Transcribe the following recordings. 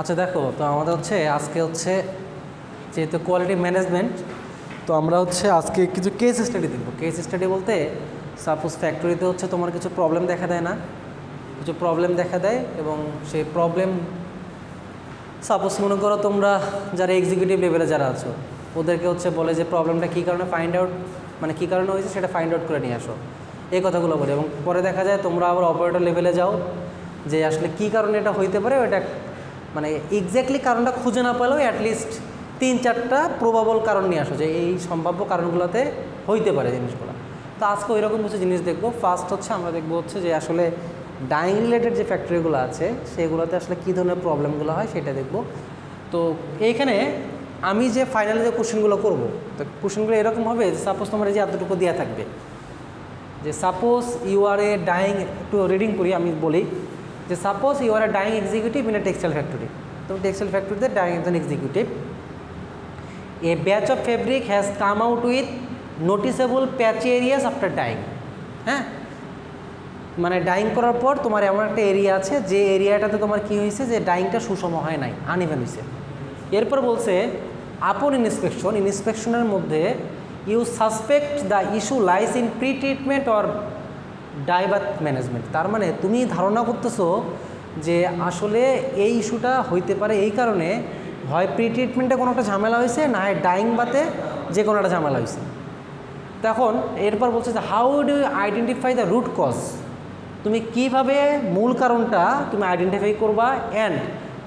আচ্ছা দেখো, তো আমাদের হচ্ছে আজকে হচ্ছে যেহেতু কোয়ালিটি ম্যানেজমেন্ট, তো আমরা হচ্ছে আজকে কিছু কেস স্টাডি দেখব। কেস স্টাডি বলতে সাপোজ ফ্যাক্টরিতে হচ্ছে তোমার কিছু প্রবলেম দেখা দেয় না, কিছু প্রবলেম দেখা দেয় এবং সেই প্রবলেম সাপোজ মনে করো তোমরা যারা এক্সিকিউটিভ লেভেলে যারা আছো ওদেরকে হচ্ছে বলে যে প্রবলেমটা কী কারণে ফাইন্ড আউট, মানে কী কারণে হয়েছে সেটা ফাইন্ড আউট করে নিয়ে আসো, এই কথাগুলো বলে। এবং পরে দেখা যায় তোমরা আবার অপারেটর লেভেলে যাও যে আসলে কী কারণে এটা হইতে পারে, ওটা মানে এক্স্যাক্টলি কারণটা খুঁজে না পেলেও অ্যাটলিস্ট 3-4টা প্রবাবল কারণ নিয়ে আসো যে এই সম্ভাব্য কারণগুলোতে হইতে পারে জিনিসগুলো। তো আজকে ওই রকম কিছু জিনিস দেখবো। ফার্স্ট হচ্ছে আমরা দেখবো হচ্ছে যে আসলে ডাইং রিলেটেড যে ফ্যাক্টরিগুলো আছে সেগুলোতে আসলে কী ধরনের প্রবলেমগুলো হয় সেটা দেখব। তো এইখানে আমি যে ফাইনালি যে কোশ্চেনগুলো করবো, তো কোশ্চেনগুলো এরকম হবে যে সাপোজ তোমার এই যে এতটুকু দেওয়া থাকবে যে suppose you are a dyeing, একটু রিডিং করি আমি বলি যে suppose you are a dyeing executive in a textile factory. তো টেক্সটাইল ফ্যাক্টরিতে ডাইং একজন executive, a batch of fabric has come out with noticeable patchy areas after dyeing. হ্যাঁ, মানে ডাইং করার পর তোমার এমন একটা এরিয়া আছে যে এরিয়াটাতে তোমার কী হয়েছে যে ডাইংটা সুষম হয় নাই, আনইভেন হয়েছে। এরপর বলছে আপন ইন্সপেকশনের মধ্যে you suspect the issue lies in pre treatment or dyebath management. তার মানে তুমি ধারণা করতেছো যে আসলে এই ইস্যুটা হইতে পারে এই কারণে হয় প্রি ট্রিটমেন্টে কোনো একটা ঝামেলা হয়েছে, না হয় ডাইং বাতে যে কোনো একটা ঝামেলা হয়েছে। তখন এরপর বলছে যে how do you identify the root cause, তুমি কিভাবে মূল কারণটা তুমি আইডেন্টিফাই করবা and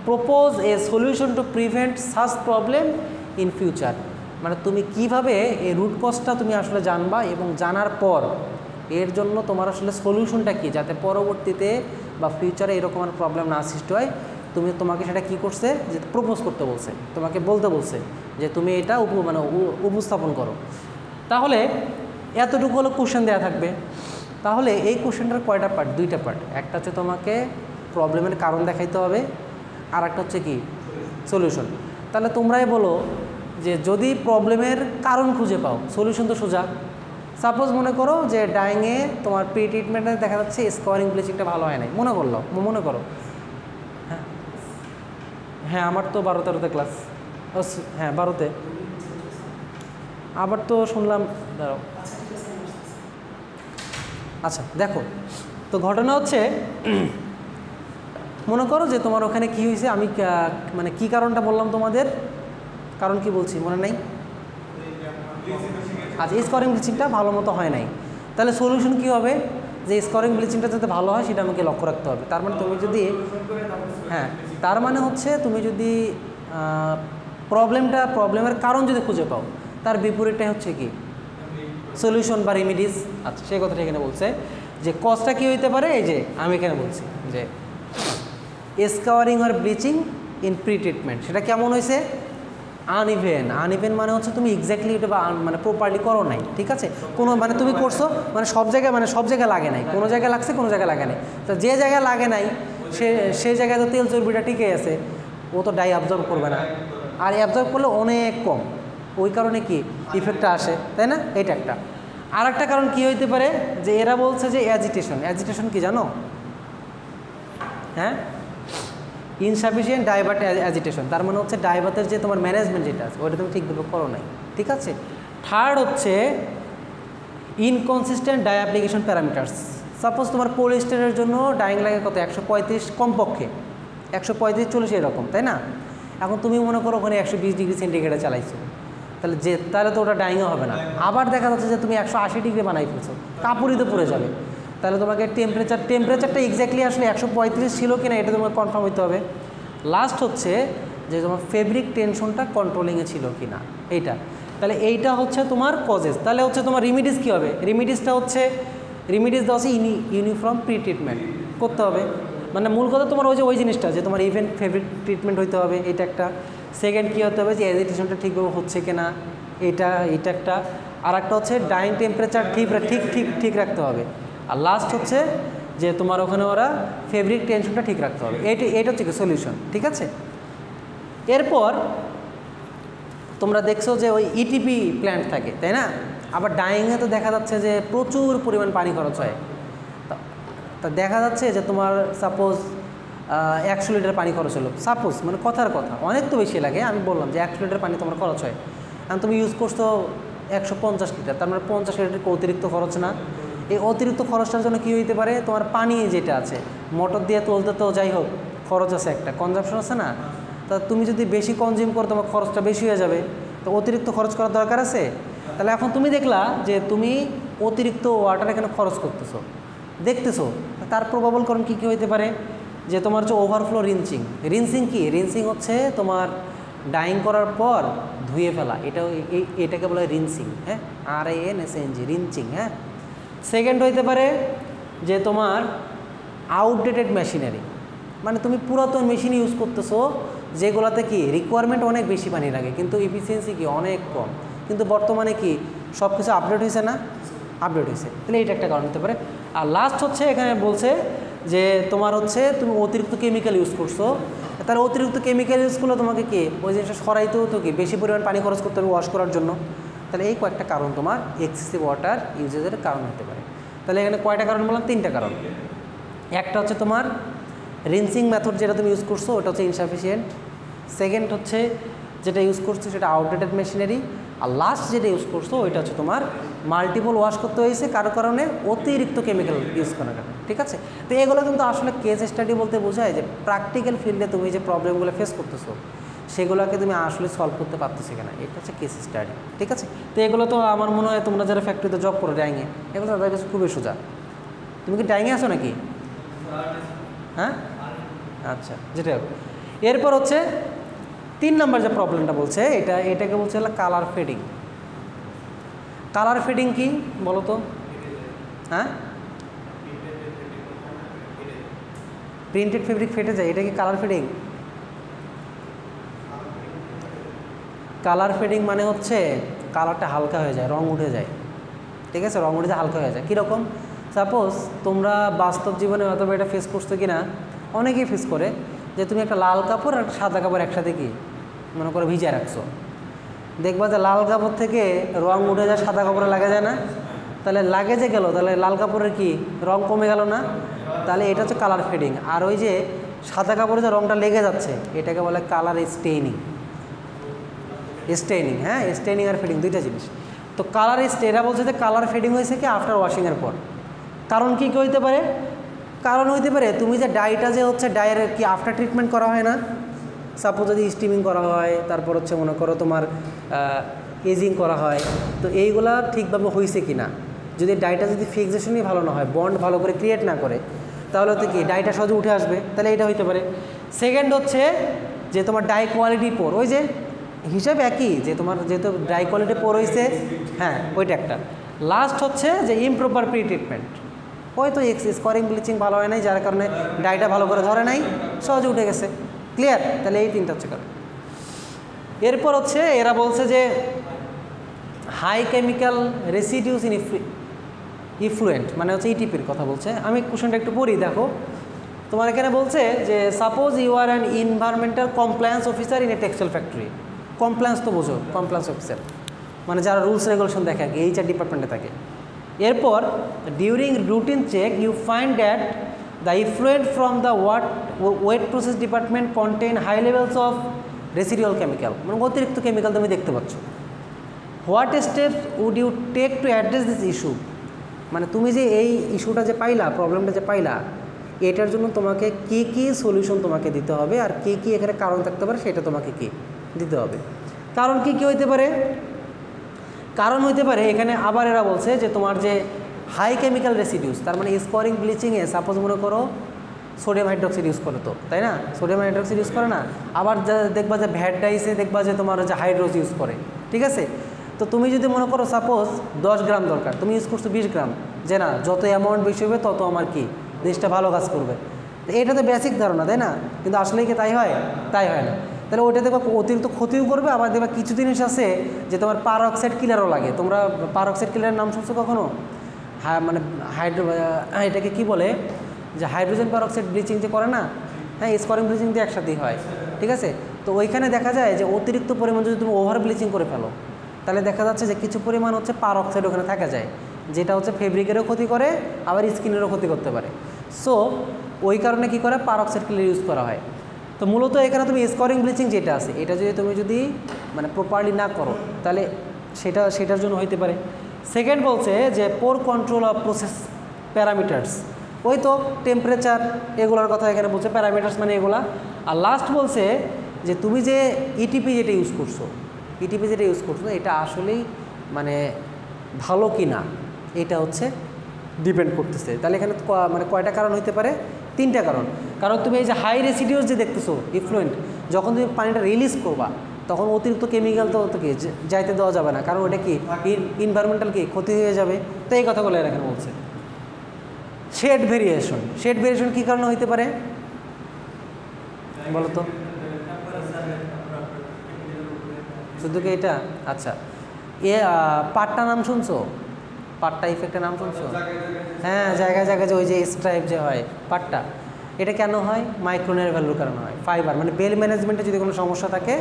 propose a solution to prevent such problem in future. মানে তুমি কিভাবে এই রুট কজটা তুমি আসলে জানবা এবং জানার পর এর জন্য তোমার আসলে সলিউশনটা কী, যাতে পরবর্তীতে বা ফিউচারে এরকম আর প্রবলেম না সৃষ্টি হয়। তোমাকে সেটা কী করছে যে প্রপোজ করতে বলছে, তোমাকে বলতে বলছে যে তুমি এটা উপস্থাপন করো। তাহলে এতটুকু হলো কোশ্চেন দেওয়া থাকবে। তাহলে এই কোশ্চেনটার কয়টা পার্ট? 2টা পার্ট। একটা হচ্ছে তোমাকে প্রবলেমের কারণ দেখাইতে হবে, আর একটা হচ্ছে কি সলিউশন। তাহলে তোমরাই বলো যে যদি প্রবলেমের কারণ খুঁজে পাও, সলিউশন তো সোজা। সাপোজ মনে করো যে ডাইংয়ে তোমার প্রি ট্রিটমেন্টে দেখা যাচ্ছে স্কোয়ারিং ব্লিচিংটা ভালো হয় নাই, মনে করো। হ্যাঁ আমার তো 12-13তে ক্লাস, হ্যাঁ 12তে। আবার তো শুনলাম, দাঁড়াও, আচ্ছা দেখো, তো ঘটনা হচ্ছে মনে করো যে তোমার ওখানে কি হয়েছে, আমি মানে কি কারণটা বললাম তোমাদের, কারণ কি বলছি মনে নাই? আচ্ছা, স্কোয়ারিং ব্লিচিংটা ভালো মতো হয় নাই। তাহলে সলিউশন কি হবে যে স্কোয়ারিং ব্লিচিংটা যাতে ভালো হয় সেটা আমাকে লক্ষ্য রাখতে হবে। তার মানে তুমি যদি তার মানে হচ্ছে তুমি যদি প্রবলেমের কারণ যদি খুঁজে পাও, তার বিপরীতটাই হচ্ছে কি সলিউশন বা রেমিডিস। আচ্ছা, সেই কথাটা এখানে বলছে যে কজটা কী হইতে পারে। এই যে আমি এখানে বলছি যে স্কোয়ারিং আর ব্লিচিং ইন প্রি ট্রিটমেন্ট, সেটা কেমন হয়েছে? আনইভেন মানে হচ্ছে তুমি এক্স্যাক্টলি এটা মানে প্রপারলি করো নাই, ঠিক আছে? কোনো মানে তুমি করছো মানে সব জায়গায় লাগে নাই, কোনো জায়গায় লাগছে কোনো জায়গায় লাগে নাই। তো যে জায়গায় লাগে নাই সেই জায়গায় তো তেল চর্বিটা টিকে আছে, ও তো ডাই অ্যাবজর্ব করবে না, আর অ্যাবজর্ব করলে অনেক কম, ওই কারণে কি ইফেক্টটা আসে, তাই না? এইটা একটা। আর একটা কারণ কী হইতে পারে যে এরা বলছে যে অ্যাজিটেশন কি জানো? হ্যাঁ, ইনসাফিসিয়েন্ট ডাইবাথ অ্যাজিটেশন। তার মানে হচ্ছে ডাইবাথের যে তোমার ম্যানেজমেন্ট যেটা আছে ওইটা তুমি ঠিকভাবে করো নাই, ঠিক আছে? থার্ড হচ্ছে inconsistent die application parameters. Suppose তোমার পলিস্টারের জন্য ডাইং লাগে কত, 135 কমপক্ষে, 135-40 এরকম, তাই না? এখন তুমি মনে করো ওখানে 120 ডিগ্রি সেন্টিগ্রেডে চালাইছো, তাহলে তো ওটা ডাইংও হবে না। আবার দেখা যাচ্ছে যে তুমি 180 ডিগ্রি বানাই ফেলছো, কাপড়ই তো পড়ে যাবে। তাহলে তোমাকে টেম্পারেচারটা এক্স্যাক্টলি আসলে 135 ছিল কিনা এটা তোমাকে কনফার্ম হইতে হবে। লাস্ট হচ্ছে যে তোমার ফেব্রিক টেনশনটা কন্ট্রোলিংয়ে ছিল কি না, এইটা। তাহলে এইটা হচ্ছে তোমার কজেস। তাহলে হচ্ছে তোমার রিমিডিস কী হবে? রিমিডিস দেওয়া হচ্ছে ইউনিফর্ম প্রি ট্রিটমেন্ট করতে হবে। মানে মূল কথা তোমার ওই জিনিসটা যে তোমার ইভেন ফেব্রিক ট্রিটমেন্ট হইতে হবে, এটা একটা। সেকেন্ড কী হতে হবে যে অ্যাজিটেশনটা ঠিকভাবে হচ্ছে কিনা, এটা একটা। আর একটা হচ্ছে ডাইং টেম্পারেচার ঠিক রাখতে হবে। আর লাস্ট হচ্ছে যে তোমার ওখানে ওরা ফেব্রিক টেনশনটা ঠিক রাখতে হবে। এইটা হচ্ছে কি সলিউশন, ঠিক আছে? এরপর তোমরা দেখছো যে ওই ইটিপি প্ল্যান্ট থাকে, তাই না? আবার ডাইংয়ে তো দেখা যাচ্ছে যে প্রচুর পরিমাণ পানি খরচ হয়। তা দেখা যাচ্ছে যে তোমার সাপোজ 100 লিটার পানি খরচ হলো, সাপোজ মানে কথার কথা, অনেক তো বেশি লাগে, আমি বললাম যে 100 লিটার পানি তোমার খরচ হয়, কারণ তুমি ইউজ করছো 150 লিটার, তার মানে 50 লিটার অতিরিক্ত খরচ না? এই অতিরিক্ত খরচটার জন্য কী হইতে পারে, তোমার পানি যেটা আছে মোটর দিয়ে তুলতে তো যাই হোক খরচ আছে, একটা কনজাম্পশন আছে না, তা তুমি যদি বেশি কনজিউম করো তোমার খরচটা বেশি হয়ে যাবে, তো অতিরিক্ত খরচ করার দরকার আছে? তাহলে এখন তুমি দেখলা যে তুমি অতিরিক্ত ওয়াটার এখানে খরচ করতেছো, দেখতেছো, তার প্রবাবল কারণ কী কী হইতে পারে, যে তোমার হচ্ছে ওভারফ্লো রিনচিং। রিনচিং কি? রিনচিং হচ্ছে তোমার ডাইং করার পর ধুয়ে ফেলা, এটাকে বলা হয় রিনচিং, হ্যাঁ, RINSING, রিনচিং। হ্যাঁ, সেকেন্ড হইতে পারে যে তোমার আউটডেটেড মেশিনারি, মানে তুমি পুরাতন মেশিন ইউজ করতেছো যেগুলোতে কি রিকোয়ারমেন্ট অনেক বেশি পানি লাগে কিন্তু এফিসিয়েন্সি কি অনেক কম, কিন্তু বর্তমানে কি সব কিছু আপডেট হয়েছে না? আপডেট হয়েছে, তাহলে এটা একটা কারণ হতে পারে। আর লাস্ট হচ্ছে এখানে বলছে যে তোমার হচ্ছে তুমি অতিরিক্ত কেমিক্যাল ইউজ করছো, তাহলে অতিরিক্ত কেমিক্যাল ইউজ করলে তোমাকে কি ওই জিনিসটা সরাইতেও তো কি বেশি পরিমাণ পানি খরচ করতে হবে ওয়াশ করার জন্য, তাহলে এই কয়েকটা কারণ তোমার এক্সেসিভ ওয়াটার ইউজেজের কারণ হতে পারে। তাহলে এখানে কয়টা কারণ বললাম? 3টা কারণ। একটা হচ্ছে তোমার রিনসিং মেথড যেটা তুমি ইউজ করছো ওটা হচ্ছে ইনসাফিসিয়েন্ট, সেকেন্ড হচ্ছে যেটা ইউজ করছো সেটা আউটডেটেড মেশিনারি, আর লাস্ট যেটা ইউজ করছো ওইটা হচ্ছে তোমার মাল্টিপল ওয়াশ করতে হয়েছে কারো কারণে অতিরিক্ত কেমিক্যাল ইউজ করার কারণে। ঠিক আছে, তো এগুলো কিন্তু আসলে কেস স্টাডি বলতে বোঝায় যে প্র্যাকটিক্যাল ফিল্ডে তুমি যে প্রবলেমগুলো ফেস করতেছো সেগুলোকে তুমি আসলে সলভ করতে পারতেছো কিনা, এটা হচ্ছে কেস স্টাডি। ঠিক আছে, তো এগুলো তো আমার মনে হয় তোমরা যারা ফ্যাক্টরিতে জব করো ডাইংয়ে, এগুলো তাদের কাছে খুবই সোজা। তুমি কি ডাইংয়ে আসো নাকি? হ্যাঁ, আচ্ছা, যেটা এরপর হচ্ছে 3 নম্বর যে প্রবলেমটা বলছে এটাকে বলছে হলো কালার ফেডিং। কালার ফেডিং কি বলো তো? হ্যাঁ, প্রিন্টেড ফেব্রিক ফেটে যায়, এটা কি কালার ফেডিং? কালার ফেডিং মানে হচ্ছে কালারটা হালকা হয়ে যায়, রং উঠে যায়। ঠিক আছে, রং উঠে যায়, হালকা হয়ে যায়। কীরকম? সাপোজ তোমরা বাস্তব জীবনে হয়তো এটা ফেস করছো কি না, অনেকেই ফেস করে, যে তুমি একটা লাল কাপড় আর একটা সাদা কাপড় একসাথে কি মনে করে ভিজিয়ে রাখছো, দেখবা যে লাল কাপড় থেকে রং উঠে যায়, সাদা কাপড়ে লাগা যায় না, তাহলে লাগে যে গেল, তাহলে লাল কাপড়ের কি রং কমে গেল না? তাহলে এটা হচ্ছে কালার ফেডিং। আর ওই যে সাদা কাপড়ে যে রংটা লেগে যাচ্ছে এটাকে বলে কালার স্টেইনিং। স্টেইনিং, হ্যাঁ, স্টেইনিং আর ফেডিং দুইটা জিনিস। তো কালার এরা বলছে যে কালার ফেডিং হয়েছে কি আফটার ওয়াশিংয়ের পর। কারণ কি কী হইতে পারে? কারণ হইতে পারে তুমি যে ডাইটা যে হচ্ছে ডাইয়ের কি আফটার ট্রিটমেন্ট করা হয় না, সাপোজ যদি স্টিমিং করা হয়, তারপর হচ্ছে মনে করো তোমার এজিং করা হয়, তো এইগুলা ঠিকভাবে হয়েছে কি না, যদি ডাইটা যদি ফিক্সেশনই ভালো না হয়, বন্ড ভালো করে ক্রিয়েট না করে, তাহলে তো কি ডাইটা সহজে উঠে আসবে, তাহলে এটা হইতে পারে। সেকেন্ড হচ্ছে যে তোমার ডাই কোয়ালিটি পোর, ওই যে হিসাব একই, যে তোমার যেহেতু ডাই কোয়ালিটি পোর হয়েছে, হ্যাঁ ওইটা একটা। লাস্ট হচ্ছে যে ইমপ্রপার প্রি ট্রিটমেন্ট, হয়তো স্কোরিং ব্লিচিং ভালো হয় নাই, যার কারণে ডাইটা ভালো করে ধরে নাই, সহজে উঠে গেছে। ক্লিয়ার? তাহলে এই 3টা হচ্ছে কারণ। এরপর হচ্ছে এরা বলছে যে high chemical residues in effluent, মানে হচ্ছে ইটিপির কথা বলছে। আমি কোশ্চেনটা একটু পড়ি, দেখো তোমার এখানে বলছে যে suppose you are an environmental compliance officer in a textile factory. Compliance তো বোঝো, কমপ্লায়েন্স অফিসার মানে যারা রুলস রেগুলেশন দেখে আর কি, HR ডিপার্টমেন্টে থাকে। এরপর during routine check you find that the effluent from the wet process department contain high levels of residual chemical, মানে অতিরিক্ত কেমিক্যাল তুমি দেখতে পাচ্ছ। What steps would you take to address this issue, মানে তুমি যে এই ইস্যুটা যে পাইলা, প্রবলেমটা যে পাইলা, এটার জন্য তোমাকে কী কী সলিউশন তোমাকে দিতে হবে, আর কী কী এখানে কারণ থাকতে পারে সেটা তোমাকে কি দিতে হবে। কারণ কি কী হইতে পারে? কারণ হইতে পারে এখানে আবার এরা বলছে যে তোমার যে হাই কেমিক্যাল রেসিডিউস, তার মানে স্কোরিং ব্লিচিংয়ে সাপোজ মনে করো সোডিয়াম হাইড্রক্সাইড ইউজ করে, তো তাই না, সোডিয়াম হাইড্রক্সাইড ইউজ করে না, আবার দেখবা যে ভ্যাট ডাইসে দেখবা যে তোমার যে হাইড্রোজ ইউজ করে। ঠিক আছে, তো তুমি যদি মনে করো সাপোজ 10 গ্রাম দরকার, তুমি ইউজ করছো 20 গ্রাম, যে না যত অ্যামাউন্ট বেশি হবে তত আমার কি জিনিসটা ভালো কাজ করবে, এটা তো বেসিক ধারণা, তাই না? কিন্তু আসলে কি তাই হয়? তাই হয় না। তাহলে ওইটা দেখবা অতিরিক্ত ক্ষতিও করবে, আবার দেখবা কিছু জিনিস আছে যে তোমার পারঅক্সাইড কিলারও লাগে। তোমরা পারঅক্সাইড কিলারের নাম শুনছো কখনো? হ্যাঁ, মানে এটাকে কি বলে, যে হাইড্রোজেন পারঅক্সাইড ব্লিচিং যে করে না, হ্যাঁ স্কোরিং ব্লিচিং দিয়ে একসাথেই হয়। ঠিক আছে, তো ওইখানে দেখা যায় যে অতিরিক্ত পরিমাণ যদি তুমি ওভার ব্লিচিং করে ফেলো, তাহলে দেখা যাচ্ছে যে কিছু পরিমাণ হচ্ছে পারঅক্সাইড ওখানে থাকা যায়, যেটা হচ্ছে ফেব্রিকেরও ক্ষতি করে, আবার স্কিনেরও ক্ষতি করতে পারে। সো ওই কারণে কী করে পারক্সাইড ক্লিনার ইউজ করা হয়। তো মূলত এখানে তুমি স্কোরিং ব্লিচিং যেটা আছে এটা যদি মানে প্রপারলি না করো তাহলে সেটার জন্য হইতে পারে। সেকেন্ড বলছে যে পোর কন্ট্রোল অফ প্রসেস প্যারামিটার্স, ওই তো টেম্পারেচার এগুলোর কথা এখানে বলছে, প্যারামিটার্স মানে এগুলা। আর লাস্ট বলছে যে তুমি যে ইটিপি যেটা ইউজ করছো এটা আসলেই মানে ভালো কি না এটা হচ্ছে ডিপেন্ড করতেছে। তাহলে এখানে মানে কয়টা কারণ হইতে পারে? 3টা কারণ। কারণ তুমি এই যে হাই রেসিডিউস যে দেখতেছো ইফ্লুয়েন্ট, যখন তুমি পানিটা রিলিজ করবা তখন অতিরিক্ত কেমিক্যাল তো কি যাইতে দেওয়া যাবে না, কারণ ওটা কি এনভায়রনমেন্টাল কি ক্ষতি হয়ে যাবে। তো এই কথাগুলো এখানে বলছে। শেড ভেরিয়েশন কী কারণে হইতে পারে বলো তো? শুধু কি এটা? আচ্ছা, পাট্টা নাম শুনছো? পাট্টা ইফেক্টের নাম শুনছো? হ্যাঁ, জায়গায় যে ওই যে স্ট্রাইপ যে হয় পাট্টা, এটা কেন হয়? মাইক্রোনের ভ্যালুর কারণে হয়। ফাইবার মানে বেল ম্যানেজমেন্টে যদি কোনো সমস্যা থাকে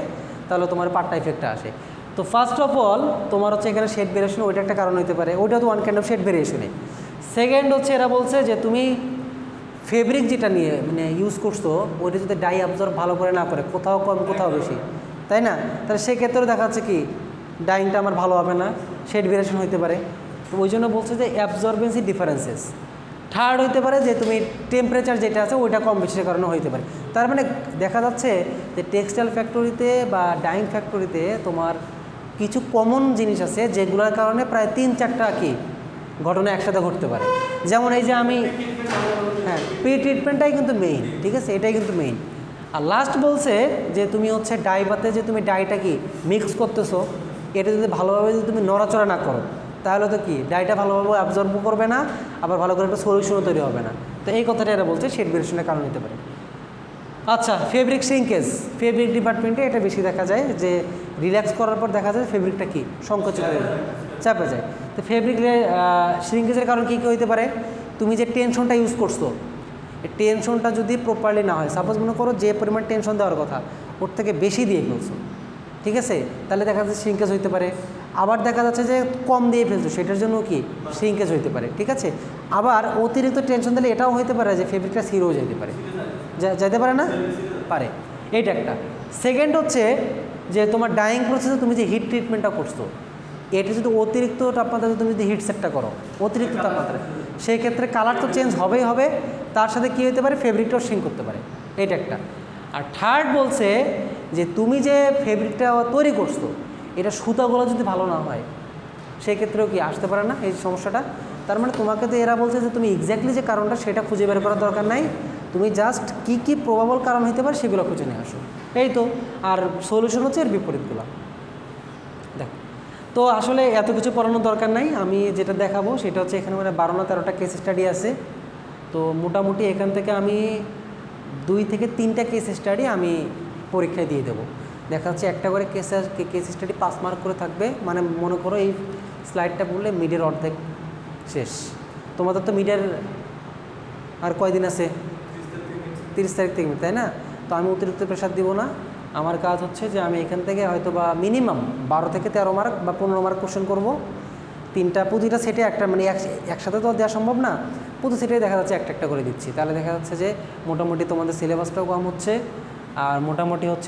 তাহলে তোমার পাট্টা ইফেক্টটা আসে। তো ফার্স্ট অফ অল তোমার হচ্ছে এখানে শেড ভেরিয়েশন, ওইটা একটা কারণ হতে পারে, ওইটা তো ওয়ান কাইন্ড অফ শেড ভেরিয়েশনই। সেকেন্ড হচ্ছে এরা বলছে যে তুমি ফেব্রিক যেটা নিয়ে মানে ইউজ করছো ওইটা যদি ডাই অ্যাবজর্ব ভালো করে না করে, কোথাও কম কোথাও বেশি, তাই না? তাহলে সেক্ষেত্রেও দেখা যাচ্ছে কি ডাইংটা আমার ভালো হবে না, শেড ভেরিয়েশন হইতে পারে। তো ওই জন্য বলছে যে অ্যাবজর্বেন্সি ডিফারেন্সেস। থার্ড হইতে পারে যে তুমি টেম্পারেচার যেটা আছে ওইটা কম বেশির কারণে হইতে পারে। তার মানে দেখা যাচ্ছে যে টেক্সটাইল ফ্যাক্টরিতে বা ডাইং ফ্যাক্টরিতে তোমার কিছু কমন জিনিস আছে যেগুলোর কারণে প্রায় 3-4টা কি ঘটনা একসাথে ঘটতে পারে। যেমন এই যে আমি প্রি ট্রিটমেন্টটাই কিন্তু মেইন, ঠিক আছে, এটাই কিন্তু মেইন। আর লাস্ট বলছে যে তুমি হচ্ছে ডাইবাতে যে তুমি ডাইটা কি মিক্স করতেছো, এটা যদি ভালোভাবে যদি তুমি নড়াচড়া না করো তাহলে তো কি ডাইটা ভালোভাবে অ্যাবজর্ব করবে না, আবার ভালো করে একটা সলিউশনও তৈরি হবে না। তো এই কথাটা এরা বলছে শেড ভেরিয়েশনের কারণ হতে পারে। আচ্ছা, ফেব্রিক শ্রিঙ্কেজ, ফেব্রিক ডিপার্টমেন্টে এটা বেশি দেখা যায় যে রিল্যাক্স করার পর দেখা যায় ফেব্রিকটা কি সংকুচিত হয়ে যায়, চাপে যায়। তো ফেব্রিক শ্রিঙ্কেজের কারণ কী কী হতে পারে? তুমি যে টেনশনটা ইউজ করছো এই টেনশনটা যদি প্রপারলি না হয়, সাপোজ মনে করো যে পরিমাণ টেনশন দেওয়ার কথা ওর থেকে বেশি দিয়ে ফেলছো, ঠিক আছে, তাহলে দেখা যাচ্ছে শ্রিঙ্কেজ হইতে পারে। আবার দেখা যাচ্ছে যে কম দিয়ে ফেলছো, সেটার জন্য কি শ্রিঙ্কেজ হইতে পারে, ঠিক আছে। আবার অতিরিক্ত টেনশন দিলে এটাও হইতে পারে যে ফেব্রিকটা ছিঁড়েও যেতে পারে, যেতে পারে না পারে, এইটা একটা। সেকেন্ড হচ্ছে যে তোমার ডাইং প্রসেসে তুমি যে হিট ট্রিটমেন্টটা করছো এটা যদি অতিরিক্ত তাপমাত্রা তুমি যদি হিট সেটটা করো অতিরিক্ত তাপমাত্রায়, সেই ক্ষেত্রে কালার তো চেঞ্জ হবেই হবে, তার সাথে কী হতে পারে ফেব্রিকটাও শ্রিঙ্ক করতে পারে, এইটা একটা। আর থার্ড বলছে যে তুমি যে ফেব্রিকটা তৈরি করছো এটা সুতাগুলো যদি ভালো না হয় সেই ক্ষেত্রেও কি আসতে পারে না এই সমস্যাটা। তার মানে তোমাকে তো এরা বলছে যে তুমি এক্স্যাক্টলি যে কারণটা সেটা খুঁজে বের করার দরকার নাই, তুমি জাস্ট কী কী প্রবাবল কারণ হতে পারে সেগুলো খুঁজে নিয়ে আসো, এই তো। আর সলিউশন হচ্ছে এর বিপরীতগুলো। দেখো, তো আসলে এত কিছু পড়ানোর দরকার নাই, আমি যেটা দেখাবো সেটা হচ্ছে এখানে মানে 12 না 13টা কেস স্টাডি আছে। তো মোটামুটি এখান থেকে আমি 2 থেকে 3টা কেস স্টাডি আমি পরীক্ষায় দিয়ে দেবো। দেখা যাচ্ছে একটা করে কেস স্টাডি 5 মার্ক করে থাকবে, মানে মনে করো এই স্লাইডটা বললে মিডের অর্ধেক শেষ। তোমাদের তো মিডের আর কয়দিন আছে? 30 তারিখ থেকে, তাই না? তো আমি অতিরিক্ত প্রেশার দিব না, আমার কাজ হচ্ছে যে আমি এখান থেকে হয়তো বা মিনিমাম 12 থেকে 13 মার্ক বা 15 মার্ক কোশ্চেন করবো। প্রতিটা সেটে একটা মানে একসাথে তো দেওয়া সম্ভব না, প্রতি সেটে দেখা যাচ্ছে একটা করে দিচ্ছি, তাহলে দেখা যাচ্ছে যে মোটামুটি তোমাদের সিলেবাসটাও কম হচ্ছে আর মোটামুটি হচ্ছে